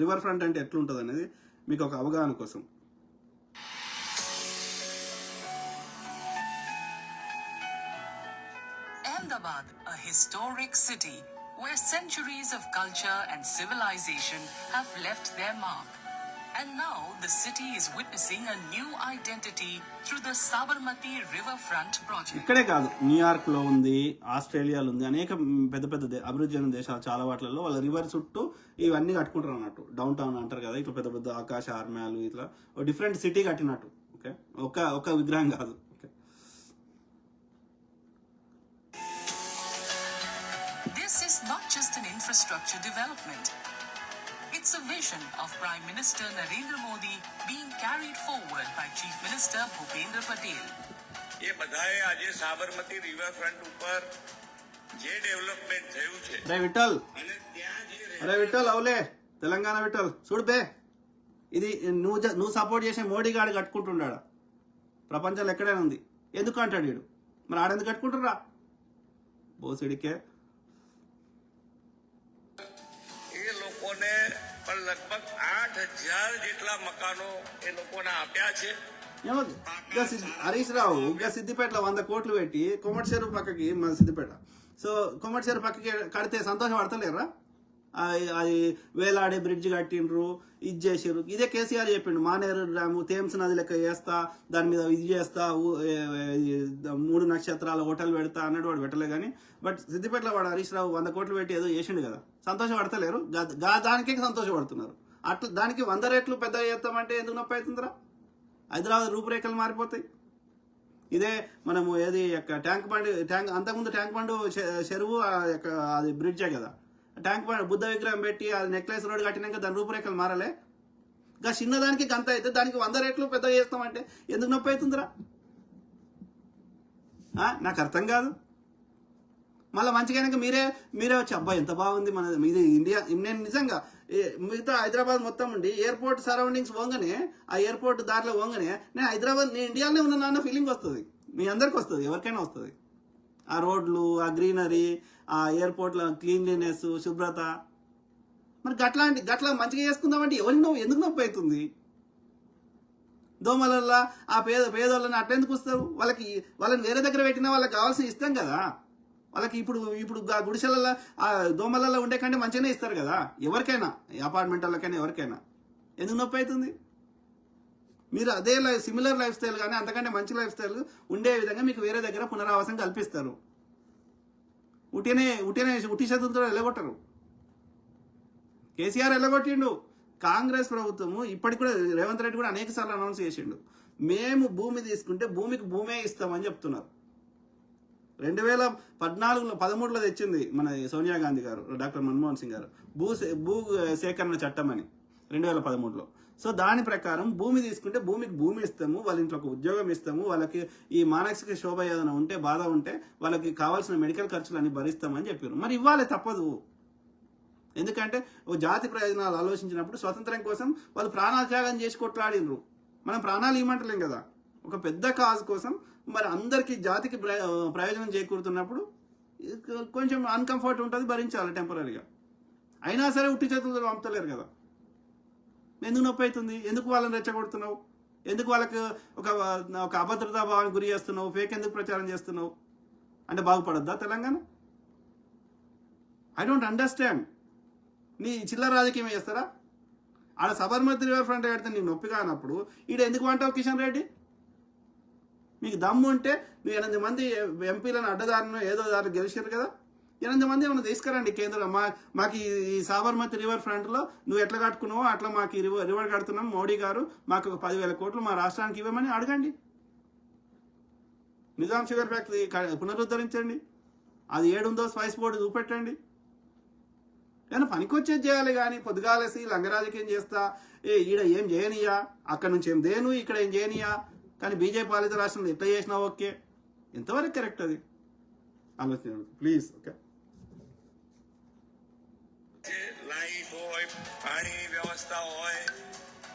River front అంటే ఎట్లుంటుంది అనేది మీకు ఒక అవగాహన కోసం. Ahmedabad, a historic city where centuries of culture and civilization have left their mark. And now the city is witnessing a new identity through the Sabarmati Riverfront project. ఇక్కడే కాదు, New York లో ఉంది, ఆస్ట్రేలియాలో ఉంది, అనేక పెద్ద పెద్ద అభివృద్ధి చెందిన దేశాలు చాలా వాటిలలో వాళ్ళ రివర్ చుట్టూ ఇవన్నీ కట్టుకుంటారు అన్నట్టు. డౌన్ టౌన్ అంటారు కదా, ఇట్లా పెద్ద పెద్ద ఆకాశ ఆర్మ్యాలు, ఇట్లా డిఫరెంట్ సిటీ కట్టినట్టు. ఓకే, ఒక విగ్రహం కాదు. This is not just an infrastructure development. It's a vision of Prime Minister Narendra Modi being carried forward by Chief Minister Bhupendra Patel. ये બધાએ આજે સાબરમતી રિવરફ્રન્ટ ઉપર જે ડેવલપમેન્ટ થયું છે రే విఠల్, અને ત્યાં જે అరే విఠల్ అవులే, తెలంగాణ విఠల్ చూడు బే, ఇది నువ్వు సపోర్ట్ చేసే మోడీ గాడు కట్టుకుంటున్నాడా? ప్రపంచంలో ఎక్కడైనా ఉంది, ఎందుకు అంటాడు వీడు? మరి ఆడెందుకు కట్టుకుంటురా బోసిడికే? એ લોકોને પણ લગભગ 8,000 જેટલા મકાનો એ લોકોને આપ્યા છે. హరీష్ రావు ఇంకా సిద్దిపేటలో 100 కోట్లు పెట్టి కొమటి చెరువు పక్కకి, మన సిద్దిపేట, సో కొమటి చెరువు పక్కకి కడితే సంతోషపడతలేరా? అది వేలాడే బ్రిడ్జ్ కట్టిండ్రు, ఇది చేసారు. ఇదే కేసీఆర్ చెప్పిండు, మానేరు డ్యాము థేమ్స్ నది లెక్క చేస్తా, దాని మీద ఇది చేస్తా, 3 నక్షత్రాల హోటల్ పెడతా అన్నాడు. వాడు పెట్టలే కానీ, బట్ సిద్దిపేటలో వాడు హరీష్ రావు 100 కోట్లు పెట్టి ఏదో చేసిండు కదా, సంతోషపడతలేరు. దానికే సంతోషపడుతున్నారు. అట్లా దానికి 100 రెట్లు పెద్దగా చేస్తామంటే ఎందుకు నొప్పి అవుతుందిరా? హైదరాబాద్ రూపురేఖలు మారిపోతాయి. ఇదే మనము ఏది ట్యాంక్ అంతకుముందు ట్యాంక్ బండ్ చెరువు అది బ్రిడ్జే కదా, ట్యాంక్ బండ్ బుద్ధ విగ్రహం పెట్టి అది నెక్లెస్ రోడ్ కట్టినాక దాని రూపురేఖలు మారలే. ఇంకా చిన్నదానికి గంత అయితే దానికి 100 రెట్లు పెద్దగా చేస్తామంటే ఎందుకు నొప్పి అవుతుందిరా? నాకు అర్థం కాదు. మళ్ళీ మంచిగా మీరే వచ్చి అబ్బాయి ఎంత బాగుంది మన ఇది ఇండియా. నేను నిజంగా మిగతా హైదరాబాద్ మొత్తం ఉండి ఎయిర్పోర్ట్ సరౌండింగ్స్ పోగానే, ఆ ఎయిర్పోర్ట్ దారిలో పోగానే నేను ఇండియాలోనే ఉన్నానన్న ఫీలింగ్ వస్తుంది. మీ అందరికి వస్తుంది, ఎవరికైనా వస్తుంది. ఆ రోడ్లు, ఆ గ్రీనరీ, ఆ ఎయిర్పోర్ట్ల క్లీన్లీనెస్, శుభ్రత. మరి గట్లా మంచిగా చేసుకుందామంటే ఎందుకు నొప్పి అవుతుంది? దోమలల్లా ఆ పేదోళ్ళని అట్లెందుకు వస్తారు? వాళ్ళని వేరే దగ్గర పెట్టినా వాళ్ళకి కావాల్సిన ఇస్తాం కదా. వాళ్ళకి ఇప్పుడు గుడిసెలలో ఆ దోమలలో ఉండే కంటే మంచిగానే ఇస్తారు కదా ఎవరికైనా, అపార్ట్మెంట్ వాళ్ళకైనా ఎవరికైనా. ఎందుకు నొప్పి అవుతుంది? మీరు అదే సిమిలర్ లైఫ్ స్టైల్ కానీ అంతకంటే మంచి లైఫ్ స్టైల్ ఉండే విధంగా మీకు వేరే దగ్గర పునరావాసం కల్పిస్తారు. ఉట్టి చేతులతో వెళ్ళగొట్టరు. కేసీఆర్ వెళ్ళగొట్టిండు. కాంగ్రెస్ ప్రభుత్వము ఇప్పటికి కూడా రేవంత్ రెడ్డి కూడా అనేక సార్లు అనౌన్స్ చేసిండు, మేము భూమి తీసుకుంటే భూమే ఇస్తామని చెప్తున్నారు. 2013లో తెచ్చింది మన సోనియా గాంధీ గారు, డాక్టర్ మన్మోహన్ సింగ్ గారు భూ సేకరణ చట్టం అని 2013లో. సో దాని ప్రకారం భూమి తీసుకుంటే భూమి ఇస్తాము, వాళ్ళ ఇంట్లో ఒక ఉద్యోగం ఇస్తాము, వాళ్ళకి ఈ మానసిక శోభ ఏదైనా ఉంటే, బాధ ఉంటే వాళ్ళకి కావాల్సిన మెడికల్ ఖర్చులు అన్ని భరిస్తామని చెప్పారు. మరి ఇవ్వాలి, తప్పదు. ఎందుకంటే ఓ జాతి ప్రయోజనాలు ఆలోచించినప్పుడు స్వతంత్రం కోసం వాళ్ళు ప్రాణత్యాగం చేసి కొట్లాడినరు. మనం ప్రాణాలు ఇవ్వమంటలేం కదా, ఒక పెద్ద కాజ్ కోసం. మరి అందరికీ జాతికి ప్రయోజనం చేకూరుతున్నప్పుడు కొంచెం అన్కంఫర్ట్ ఉంటుంది, భరించాలి టెంపరీగా. అయినా సరే ఉట్టి చేతులతో పంపుతలేరు కదా, ఎందుకు నొప్పి అవుతుంది? ఎందుకు వాళ్ళని రెచ్చగొడుతున్నావు? ఎందుకు వాళ్ళకి ఒక అభద్రతా భావానికి గురి చేస్తున్నావు? ఫేక్ ఎందుకు ప్రచారం చేస్తున్నావు? అంటే బాగుపడద్దా తెలంగాణ? I don't understand. నీ చిల్లర రాజకీయం చేస్తారా? ఆడ సబర్మతి రివర్ ఫ్రంట్ కడితే నీకు నొప్పి కానప్పుడు ఈడ ఎందుకు అంటావు కిషన్ రెడ్డి? మీకు దమ్ము ఉంటే నువ్వు 8 మంది ఎంపీలను అడ్డదారిలో ఏదో దారి గెలిచారు కదా, 8 మంది ఏమైనా తీసుకురండి కేంద్రం. మాకు ఈ సాబర్మతి రివర్ ఫ్రంట్లో నువ్వు ఎట్లా కట్టుకున్నావో అట్లా మాకు రివర్ కడుతున్నాం, మోడీ గారు మాకు 10,000 కోట్లు మా రాష్ట్రానికి ఇవ్వమని అడగండి. నిజాం షుగర్ ఫ్యాక్టరీ పునరుద్ధరించండి, అది ఏడుందో స్పైస్ బోర్డు చూపెట్టండి. కానీ పనికొచ్చేది చేయాలి కానీ పొద్దుగాలేసి లంగరాజకీయం చేస్తా ఈడ ఏం చేయనియా, అక్కడ నుంచి ఏం దేను, ఇక్కడ ఏం చేయనియా. కానీ బీజేపీ పాలిత రాష్ట్రంలో ఎట్లా చేసినా ఓకే, ఎంతవరకు కరెక్ట్ అది ఆలోచన ప్లీజ్. ఓకే, લાઈટ હોય, પાણીની વ્યવસ્થા હોય,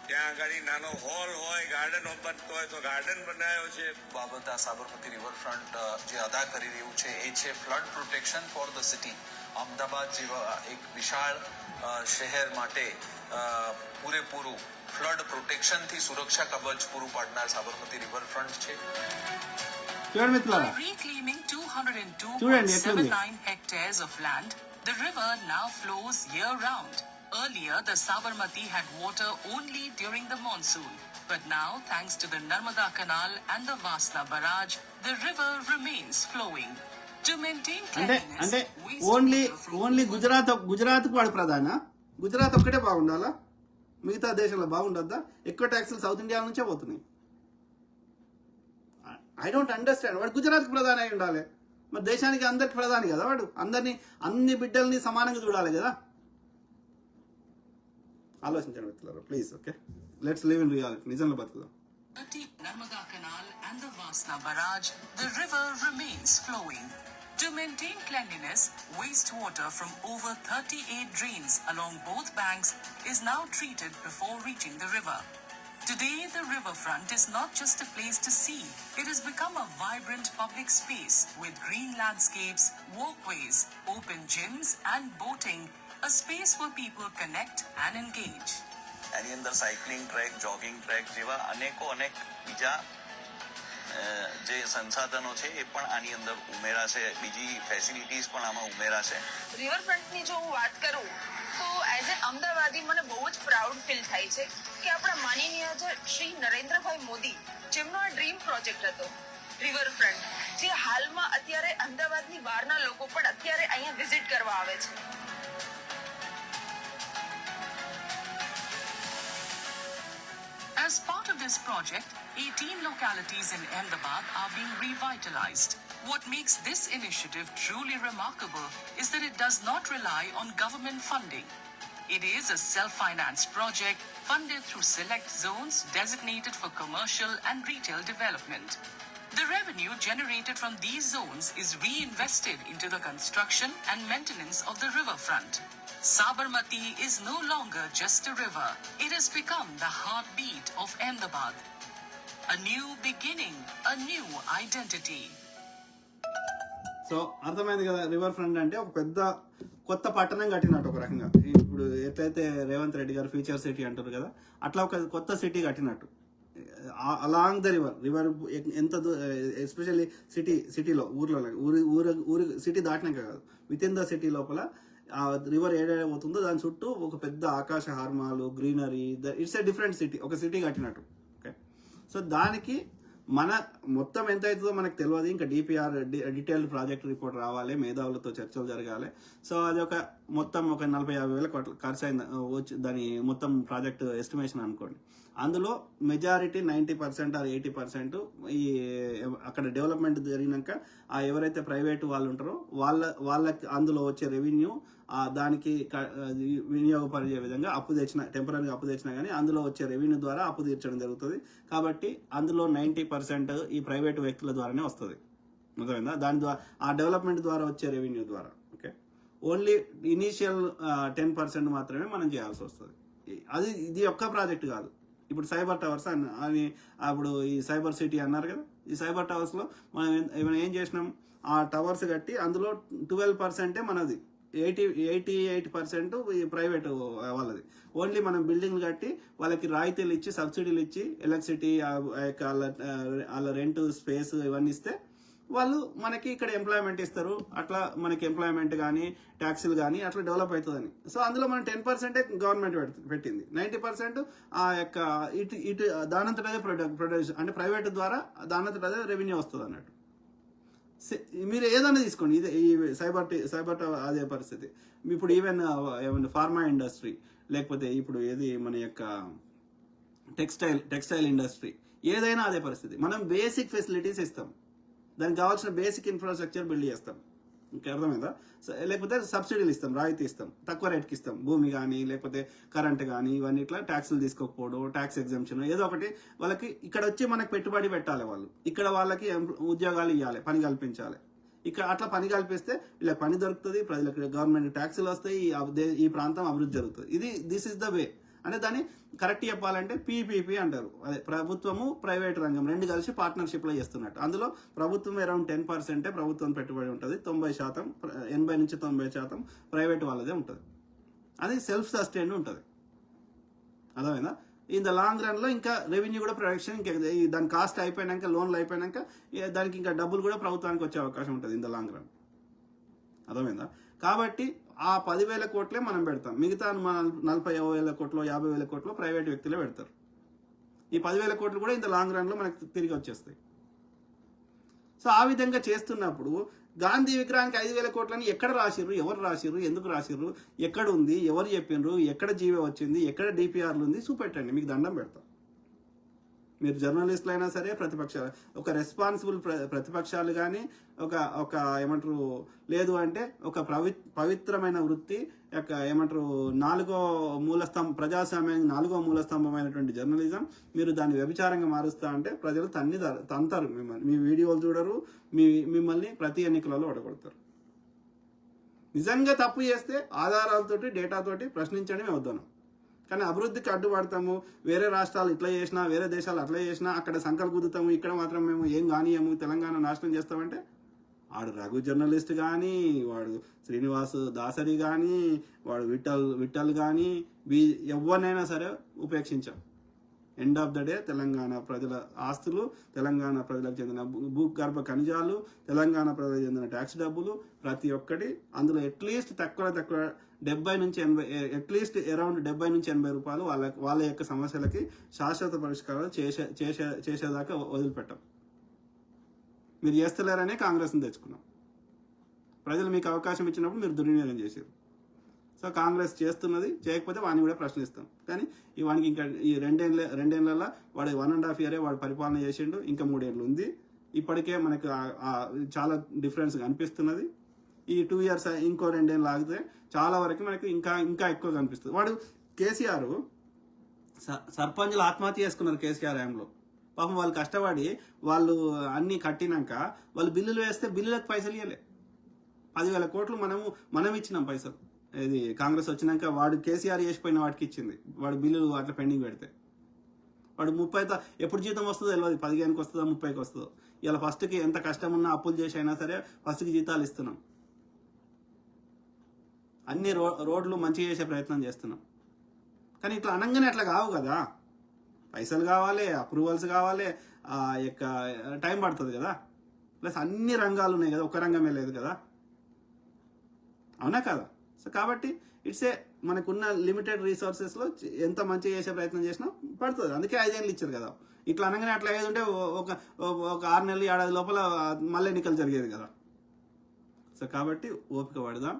ત્યાં આગળ નાનો હોલ હોય, ગાર્ડન બનતો હોય તો ગાર્ડન બનાવ્યો છે. બાબત આ સાબરમતી રિવરફ્રન્ટ જે અદા કરી રહ્યું છે એ છે flood protection for the city. Ahmedabad જેવા એક વિશાળ શહેર માટે પૂરેપૂરું ફ્લડ પ્રોટેક્શનથી સુરક્ષા કવચ પૂરું પાડનાર સાબરમતી રિવરફ્રન્ટ છે. చూడండి మిత్రులారా, By reclaiming చూడండి ఎట్లుంది. 202.79 hectares of land, the river now flows year-round. Earlier, the Sabarmati had water only during the monsoon. But now, thanks to the Narmada Canal and the Vasna Barrage, the river remains flowing. To maintain అంటే cleanliness, అంటే wastewater only గుజరాత్కు వాడు ప్రధాన? గుజరాత్ ఒక్కటే బాగుండాలా? మిగతా దేశంలో బాగుండద్దా? ఎక్కువ ట్యాక్సులు సౌత్ ఇండియా నుంచే పోతున్నాయి. I don't understand. వాడు గుజరాత్కి ప్రధాని అయి ఉండాలి, మరి దేశానికి అందరికి ప్రధాని కదా వాడు. అందరినీ, అన్ని బిడ్డల్ని సమానంగా చూడాలి కదా. ఆలోచించండి మిత్రులారా, please. Okay, let's live in reality. నిజంగా బతుకుదాం. Narmada Canal and the Vasna Barrage, the river remains flowing. To maintain cleanliness, wastewater from over 38 drains along both banks is now treated before reaching the river. Today, the riverfront is not just a place to see. It has become a vibrant public space with green landscapes, walkways, open gyms and boating, a space where people connect and engage. એની અંદર cycling track, jogging track જેવા અનેક બીજા જે સંસાધનો છે એ પણ આની અંદર ઉમેરાશે. બીજી ફેસિલિટીઝ પણ આમાં ઉમેરાશે. રિવરફ્રન્ટની જો હું વાત કરું તો એઝ એ અમદાવાદી મને બહુ જ પ્રાઉડ ફીલ થાય છે કે આપણા માનનીય શ્રી નરેન્દ્રભાઈ મોદી, જેમનો આ ડ્રીમ પ્રોજેક્ટ હતો રિવરફ્રન્ટ, જે હાલમાં અત્યારે અમદાવાદની બહારના લોકો પણ અત્યારે અહીંયા વિઝિટ કરવા આવે છે. As part of this project, 18 localities in Ahmedabad are being revitalized. What makes this initiative truly remarkable is that it does not rely on government funding. It is a self-financed project funded through select zones designated for commercial and retail development. The revenue generated from these zones is reinvested into the construction and maintenance of the riverfront. Sabarmati is no longer just a river. It has become the heartbeat of Ahmedabad. A new beginning, a new identity. So అర్థమైంది కదా, river front అంటే ఒక పెద్ద కొత్త పట్టణం కట్టినట్టు ఒక రకంగా. ఇప్పుడు ఎట్లయితే రేవంత్ రెడ్డి గారు ఫ్యూచర్ సిటీ అంటారు కదా, అట్లా ఒక కొత్త సిటీ కట్టినట్టు అలాంగ్ ద రివర్ ఎంత ఎస్పెషల్లీ సిటీలో ఊరు సిటీ దాటినాక కాదు, విత్ ఇన్ ద సిటీ లోపల ఆ రివర్ ఏడేడ పోతుందో దాని చుట్టూ ఒక పెద్ద ఆకాశ హార్మాలు, greenery, it's a different city, ఒక సిటీ కట్టినట్టు. ఓకే, సో దానికి మన మొత్తం ఎంత అవుతుందో మనకు తెలియదు. ఇంకా డిపిఆర్, డీటెయిల్డ్ ప్రాజెక్ట్ రిపోర్ట్ రావాలి, మేధావులతో చర్చలు జరగాలి. సో అది ఒక మొత్తం ఒక 40-50 వేల ఖర్చు అయింది వచ్చి దాని మొత్తం ప్రాజెక్ట్ ఎస్టిమేషన్ అనుకోండి. అందులో మెజారిటీ 90% ఆర్ 80% ఈ అక్కడ డెవలప్మెంట్ జరిగినాక ఆ ఎవరైతే ప్రైవేట్ వాళ్ళు ఉంటారో వాళ్ళకి అందులో వచ్చే రెవెన్యూ దానికి వినియోగపరిచే విధంగా అప్పు తెచ్చిన, టెంపరీగా అప్పు తెచ్చినా కానీ అందులో వచ్చే రెవెన్యూ ద్వారా అప్పు తీర్చడం జరుగుతుంది. కాబట్టి అందులో 90% ఈ ప్రైవేట్ వ్యక్తుల ద్వారానే వస్తుంది. అర్థమైందా? దాని ద్వారా ఆ డెవలప్మెంట్ ద్వారా వచ్చే రెవెన్యూ ద్వారా. ఓకే, ఓన్లీ ఇనీషియల్ 10% మాత్రమే మనం చేయాల్సి వస్తుంది. అది ఇది ఒక్క ప్రాజెక్ట్ కాదు. ఇప్పుడు సైబర్ టవర్స్ అని అప్పుడు ఈ సైబర్ సిటీ అన్నారు కదా, ఈ సైబర్ టవర్స్లో మనం ఏం చేసినాం, ఆ టవర్స్ కట్టి అందులో 12% మనది, 88% ఈ ప్రైవేట్ వాళ్ళది. ఓన్లీ మనం బిల్డింగ్లు కట్టి వాళ్ళకి రాయితీలు ఇచ్చి, సబ్సిడీలు ఇచ్చి, ఎలక్ట్రిసిటీ వాళ్ళ రెంట్, స్పేస్ ఇవన్నీ ఇస్తే వాళ్ళు మనకి ఇక్కడ ఎంప్లాయ్మెంట్ ఇస్తారు. అట్లా మనకి ఎంప్లాయ్మెంట్ కానీ ట్యాక్సులు కానీ అట్లా డెవలప్ అవుతుందని. సో అందులో మనం 10% గవర్నమెంట్ పెట్టింది, 90% ఆ యొక్క ఇటు దానంతట అదే ప్రొడ్యూస్ అంటే ప్రైవేట్ ద్వారా దానంతట అదే రెవెన్యూ వస్తుంది అన్నట్టు. మీరు ఏదైనా తీసుకోండి, ఇదే ఈ సైబర్ అదే పరిస్థితి. ఇప్పుడు ఈవెన్ ఫార్మా ఇండస్ట్రీ, లేకపోతే ఇప్పుడు ఏది మన యొక్క టెక్స్టైల్ ఇండస్ట్రీ, ఏదైనా అదే పరిస్థితి. మనం బేసిక్ ఫెసిలిటీస్ ఇస్తాం, దానికి కావాల్సిన బేసిక్ ఇన్ఫ్రాస్ట్రక్చర్ బిల్డ్ చేస్తాం. ఇంకా అర్థమైందా? లేకపోతే సబ్సిడీలు ఇస్తాం, రాయితీ ఇస్తాం, తక్కువ రేట్కి ఇస్తాం. భూమి కానీ లేకపోతే కరెంట్ కానీ ఇవన్నీ ఇట్లా ట్యాక్సులు తీసుకోకపోవడం, ట్యాక్స్ ఎగ్జంప్షన్, ఏదో ఒకటి వాళ్ళకి ఇక్కడ వచ్చి మనకి పెట్టుబడి పెట్టాలి. వాళ్ళు ఇక్కడ వాళ్ళకి ఉద్యోగాలు ఇవ్వాలి, పని కల్పించాలి. ఇక్కడ అట్లా పని కల్పిస్తే వీళ్ళకి పని దొరుకుతుంది, ప్రజలకు గవర్నమెంట్ ట్యాక్సులు వస్తాయి, ఈ ప్రాంతం అభివృద్ధి జరుగుతుంది. This is the way. అంటే దాన్ని కరెక్ట్ చెప్పాలంటే పీపీపీ అంటారు. అదే ప్రభుత్వము ప్రైవేట్ రంగం రెండు కలిసి పార్ట్నర్షిప్లో చేస్తున్నట్టు. అందులో ప్రభుత్వం అరౌండ్ 10% ప్రభుత్వం పెట్టుబడి ఉంటుంది, 90%, 80 నుంచి 90% ప్రైవేట్ వాళ్ళదే ఉంటుంది. అది సెల్ఫ్ సస్టైన్ ఉంటుంది. అర్థమైందా? ఇన్ ద లాంగ్ రన్ లో ఇంకా రెవెన్యూ కూడా ప్రొడక్షన్ ఇంకా దాని కాస్ట్ అయిపోయినాక, లోన్లు అయిపోయినాక దానికి ఇంకా డబ్బులు కూడా ప్రభుత్వానికి వచ్చే అవకాశం ఉంటుంది ఇన్ ద లాంగ్ రన్. అర్థమైందా? కాబట్టి ఆ 10,000 కోట్లే మనం పెడతాం, మిగతా మన 40,000 కోట్లు 50,000 కోట్లు ప్రైవేట్ వ్యక్తులే పెడతారు. ఈ 10,000 కోట్లు కూడా ఇంత లాంగ్ రన్ లో మనకు తిరిగి వచ్చేస్తాయి. సో ఆ విధంగా చేస్తున్నప్పుడు గాంధీ విగ్రహానికి 5,000 కోట్లని ఎక్కడ రాసిర్రు, ఎవరు రాసిర్రు, ఎందుకు రాసిర్రు, ఎక్కడ ఉంది, ఎవరు చెప్పిండ్రు, ఎక్కడ జీవో వచ్చింది, ఎక్కడ డిపిఆర్లు ఉంది చూపెట్టండి, మీకు దండం పెడతాం. మీరు జర్నలిస్టులు అయినా సరే, ఒక రెస్పాన్సిబుల్ ప్రతిపక్షాలు కానీ ఒక ఏమంటారు, లేదు అంటే ఒక పవిత్రమైన వృత్తి ఏమంటారు 4వ మూలస్తంభం, ప్రజాస్వామ్యానికి 4వ మూలస్తంభమైనటువంటి జర్నలిజం, మీరు దాన్ని వ్యభిచారంగా మారుస్తా అంటే ప్రజలు తంతారు మిమ్మల్ని, మీ వీడియోలు చూడరు, మిమ్మల్ని ప్రతి ఎన్నికలలో ఓడగొడతారు. నిజంగా తప్పు చేస్తే ఆధారాలతోటి, డేటాతోటి ప్రశ్నించండి, మేము వద్దాను. కానీ అభివృద్ధికి అడ్డుపడతాము, వేరే రాష్ట్రాలు ఇట్లా చేసినా, వేరే దేశాలు అట్లా చేసినా, అక్కడ సంకలు గుద్దుతాము, ఇక్కడ మాత్రం మేము ఏం కానియము, తెలంగాణ నాశనం చేస్తామంటే వాడు రఘు జర్నలిస్ట్ కానీ, వాడు శ్రీనివాస్ దాసరి కానీ, వాడు విఠల్ కానీ, ఎవరినైనా సరే ఉపేక్షించాం. End of the day Telangana ప్రజల ఆస్తులు, తెలంగాణ ప్రజలకు చెందిన భూగర్భ ఖనిజాలు, తెలంగాణ ప్రజలకు చెందిన ట్యాక్స్ డబ్బులు ప్రతి ఒక్కటి, అందులో అట్లీస్ట్ తక్కువ 70 నుంచి 80, అట్లీస్ట్ అరౌండ్ 70 నుంచి 80 రూపాయలు వాళ్ళ యొక్క సమస్యలకి శాశ్వత పరిష్కారాలు చేసేదాకా వదిలిపెట్టాం. మీరు చేస్తలేరనే కాంగ్రెస్ని తెచ్చుకున్నాం. ప్రజలు మీకు అవకాశం ఇచ్చినప్పుడు మీరు దుర్వినియోగం చేశారు. సో కాంగ్రెస్ చేస్తున్నది, చేయకపోతే వాడిని కూడా ప్రశ్నిస్తాం. కానీ వానికి ఇంకా ఈ రెండేళ్లలో వాడు 1.5 year వాడు పరిపాలన చేసిండు, ఇంకా 3 ఏళ్ళు ఉంది. ఇప్పటికే మనకు చాలా డిఫరెన్స్ కనిపిస్తున్నది. ఈ 2 years ఇంకో 2 ఏళ్ళు ఆగితే చాలా వరకు మనకు ఇంకా ఎక్కువ కనిపిస్తుంది. వాడు కేసీఆర్ సర్పంచులు ఆత్మహత్య చేసుకున్నారు కేసీఆర్ హయాంలో. పాపం వాళ్ళు కష్టపడి వాళ్ళు అన్ని కట్టినాక వాళ్ళు బిల్లులు వేస్తే బిల్లులకు పైసలు ఇవ్వలే. 10,000 కోట్లు మనం ఇచ్చినాం పైసలు. ఇది కాంగ్రెస్ వచ్చినాక వాడు కేసీఆర్ చేసిపోయిన వాటికి ఇచ్చింది. వాడు బిల్లులు అట్లా పెండింగ్ పెడితే వాడు 30 ఎప్పుడు జీతం వస్తుందో తెలియదు, 15కి వస్తుందో 30కి వస్తుందో. ఇలా ఫస్ట్కి ఎంత కష్టం ఉన్నా అప్పులు చేసి అయినా సరే ఫస్ట్కి జీతాలు ఇస్తున్నాం. అన్ని రోడ్లు మంచిగా చేసే ప్రయత్నం చేస్తున్నాం. కానీ ఇట్లా అనగానే అట్లా కావు కదా, పైసలు కావాలి, అప్రూవల్స్ కావాలి, యొక్క టైం పడుతుంది కదా. ప్లస్ అన్ని రంగాలు ఉన్నాయి కదా, ఒక రంగమే లేదు కదా, అవునా కదా? సో కాబట్టి మనకున్న లిమిటెడ్ రిసోర్సెస్లో ఎంత మంచిగా చేసే ప్రయత్నం చేసినా పడుతుంది. అందుకే 5 ఏళ్ళు ఇచ్చారు కదా. ఇట్లా అనగానే అట్లా అయ్యేది ఉంటే ఒక 6 నెలలు 7 లోపల మళ్ళీ ఎన్నికలు జరిగేది కదా. సో కాబట్టి ఓపిక పడదాం.